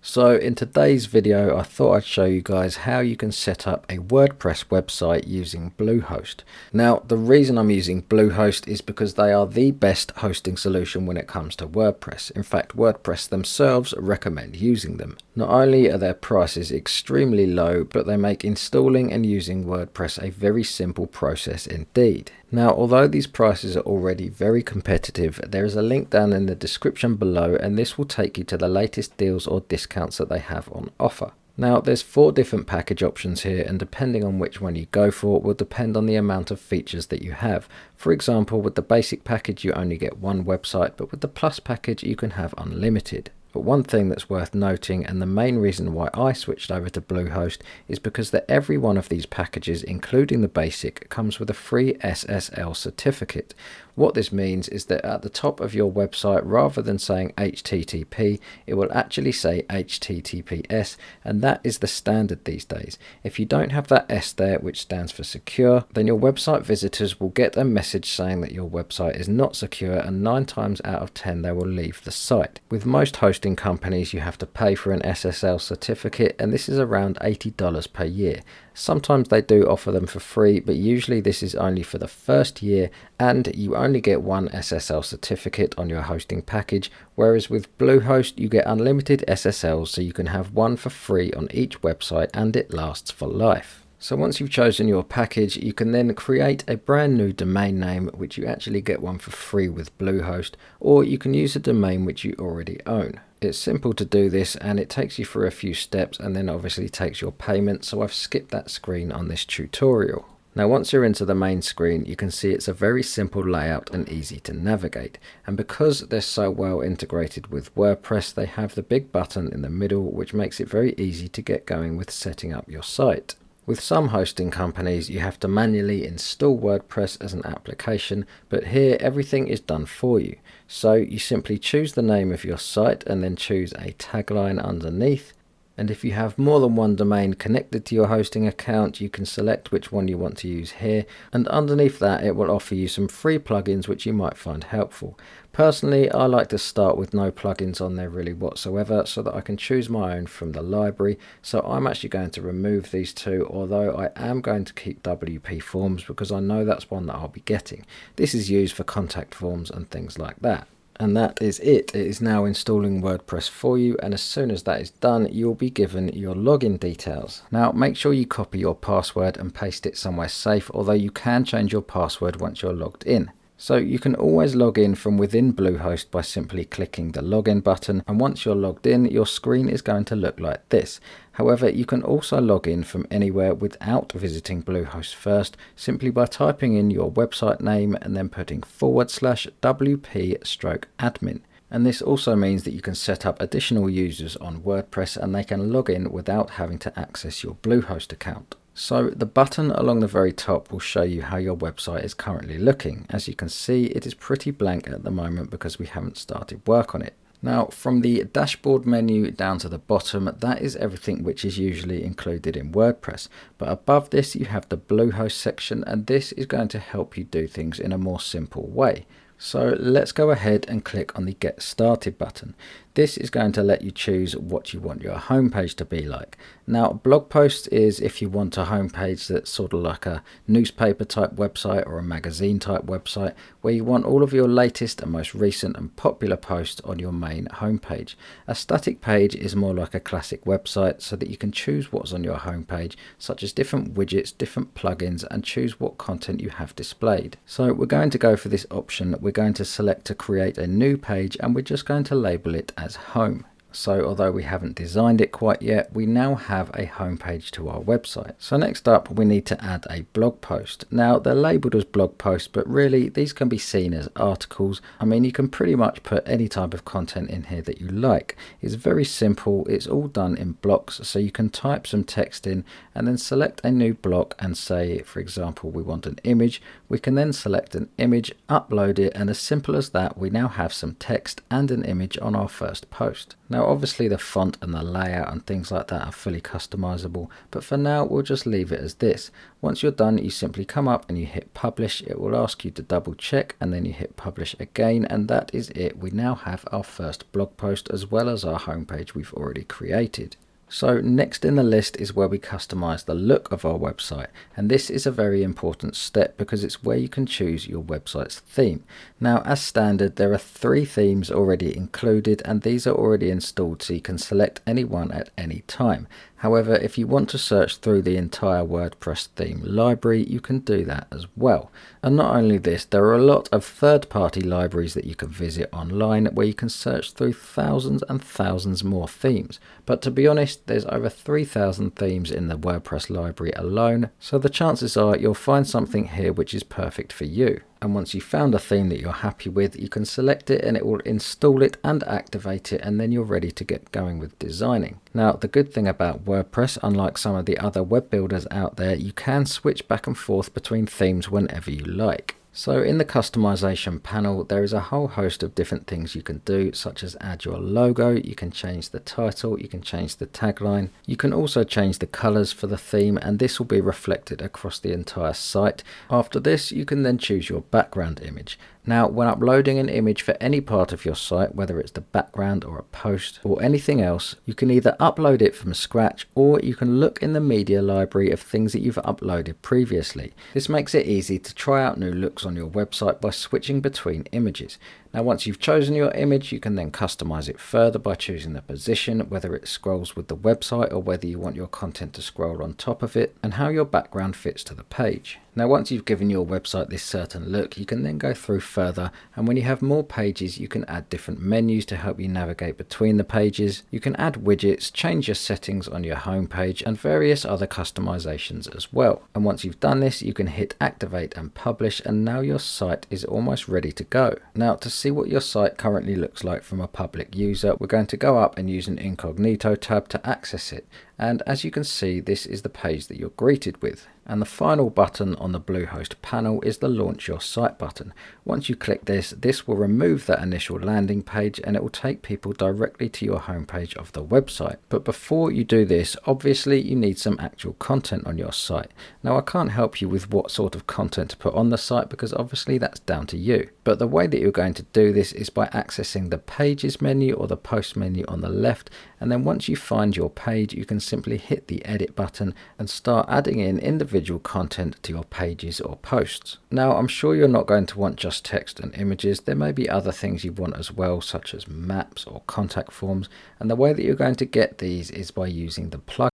So in today's video, I thought I'd show you guys how you can set up a WordPress website using Bluehost. Now, the reason I'm using Bluehost is because they are the best hosting solution when it comes to WordPress. In fact, WordPress themselves recommend using them. Not only are their prices extremely low, but they make installing and using WordPress a very simple process indeed. Now, although these prices are already very competitive, there is a link down in the description below, and this will take you to the latest deals or discounts that they have on offer. Now, there's 4 different package options here, and depending on which one you go for will depend on the amount of features that you have. For example, with the basic package you only get one website, but with the plus package you can have unlimited. But one thing that's worth noting, and the main reason why I switched over to Bluehost, is because that every one of these packages, including the basic, comes with a free SSL certificate. What this means is that at the top of your website, rather than saying HTTP, it will actually say HTTPS, and that is the standard these days. If you don't have that S there, which stands for secure, then your website visitors will get a message saying that your website is not secure, and 9 times out of 10 they will leave the site. With most hosting companies, you have to pay for an SSL certificate, and this is around $80 per year. Sometimes they do offer them for free, but usually this is only for the first year, and you only get one SSL certificate on your hosting package, whereas with Bluehost you get unlimited SSLs, so you can have one for free on each website and it lasts for life. So once you've chosen your package, you can then create a brand new domain name, which you actually get one for free with Bluehost, or you can use a domain which you already own. It's simple to do this, and it takes you through a few steps and then obviously takes your payment, so I've skipped that screen on this tutorial. Now once you're into the main screen, you can see it's a very simple layout and easy to navigate, and because they're so well integrated with WordPress, they have the big button in the middle, which makes it very easy to get going with setting up your site. With some hosting companies, you have to manually install WordPress as an application, but here everything is done for you. So you simply choose the name of your site and then choose a tagline underneath. And if you have more than one domain connected to your hosting account, you can select which one you want to use here, and underneath that it will offer you some free plugins which you might find helpful. Personally, I like to start with no plugins on there really whatsoever, so that I can choose my own from the library. So I'm actually going to remove these 2, although I am going to keep WP Forms because I know that's one that I'll be getting. This is used for contact forms and things like that. And that is it. It is now installing WordPress for you, and as soon as that is done, you'll be given your login details. Now make sure you copy your password and paste it somewhere safe, although you can change your password once you're logged in. So you can always log in from within Bluehost by simply clicking the login button, and once you're logged in, your screen is going to look like this. However, you can also log in from anywhere without visiting Bluehost first, simply by typing in your website name and then putting /wp/admin. And this also means that you can set up additional users on WordPress and they can log in without having to access your Bluehost account. So the button along the very top will show you how your website is currently looking. As you can see, it is pretty blank at the moment because we haven't started work on it. Now from the dashboard menu down to the bottom, that is everything which is usually included in WordPress. But above this you have the Bluehost section, and this is going to help you do things in a more simple way. So let's go ahead and click on the Get Started button. This is going to let you choose what you want your homepage to be like. Now, blog post is if you want a homepage that's sort of like a newspaper type website or a magazine type website, where you want all of your latest and most recent and popular posts on your main homepage. A static page is more like a classic website, so that you can choose what's on your homepage, such as different widgets, different plugins, and choose what content you have displayed. So we're going to go for this option. We're going to select to create a new page, and we're just going to label it as home. So although we haven't designed it quite yet, we now have a homepage to our website. So next up we need to add a blog post. Now they're labeled as blog posts, but really these can be seen as articles. I mean, you can pretty much put any type of content in here that you like. It's very simple. It's all done in blocks, so you can type some text in and then select a new block and say, for example, we want an image. We can then select an image, upload it, and as simple as that, we now have some text and an image on our first post. Now Now obviously the font and the layout and things like that are fully customizable, but for now we'll just leave it as this. Once you're done, you simply come up and you hit publish. It will ask you to double check and then you hit publish again, and that is it. We now have our first blog post as well as our homepage we've already created. So next in the list is where we customize the look of our website, and this is a very important step because it's where you can choose your website's theme. Now as standard, there are 3 themes already included and these are already installed, so you can select any one at any time. However, if you want to search through the entire WordPress theme library, you can do that as well. And not only this, there are a lot of third-party libraries that you can visit online where you can search through thousands and thousands more themes. But to be honest, there's over 3,000 themes in the WordPress library alone, so the chances are you'll find something here which is perfect for you. And once you've found a theme that you're happy with, you can select it and it will install it and activate it, and then you're ready to get going with designing. Now the good thing about WordPress, unlike some of the other web builders out there, you can switch back and forth between themes whenever you like. So in the customization panel, there is a whole host of different things you can do, such as add your logo, you can change the title, you can change the tagline, you can also change the colors for the theme, and this will be reflected across the entire site. After this, you can then choose your background image. Now, when uploading an image for any part of your site, whether it's the background or a post or anything else, you can either upload it from scratch or you can look in the media library of things that you've uploaded previously. This makes it easy to try out new looks on your website by switching between images. Now once you've chosen your image, you can then customize it further by choosing the position, whether it scrolls with the website or whether you want your content to scroll on top of it, and how your background fits to the page. Now once you've given your website this certain look, you can then go through further, and when you have more pages, you can add different menus to help you navigate between the pages. You can add widgets, change your settings on your home page, and various other customizations as well. And once you've done this, you can hit activate and publish, and now your site is almost ready to go. Now to see what your site currently looks like from a public user, we're going to go up and use an incognito tab to access it. And as you can see, this is the page that you're greeted with. And the final button on the Bluehost panel is the Launch Your Site button. Once you click this, this will remove that initial landing page and it will take people directly to your homepage of the website. But before you do this, obviously you need some actual content on your site. Now I can't help you with what sort of content to put on the site because obviously that's down to you. But the way that you're going to do this is by accessing the Pages menu or the Post menu on the left, and then once you find your page, you can simply hit the Edit button and start adding in individual content to your pages or posts. Now I'm sure you're not going to want just text and images. There may be other things you want as well, such as maps or contact forms, and the way that you're going to get these is by using the plugin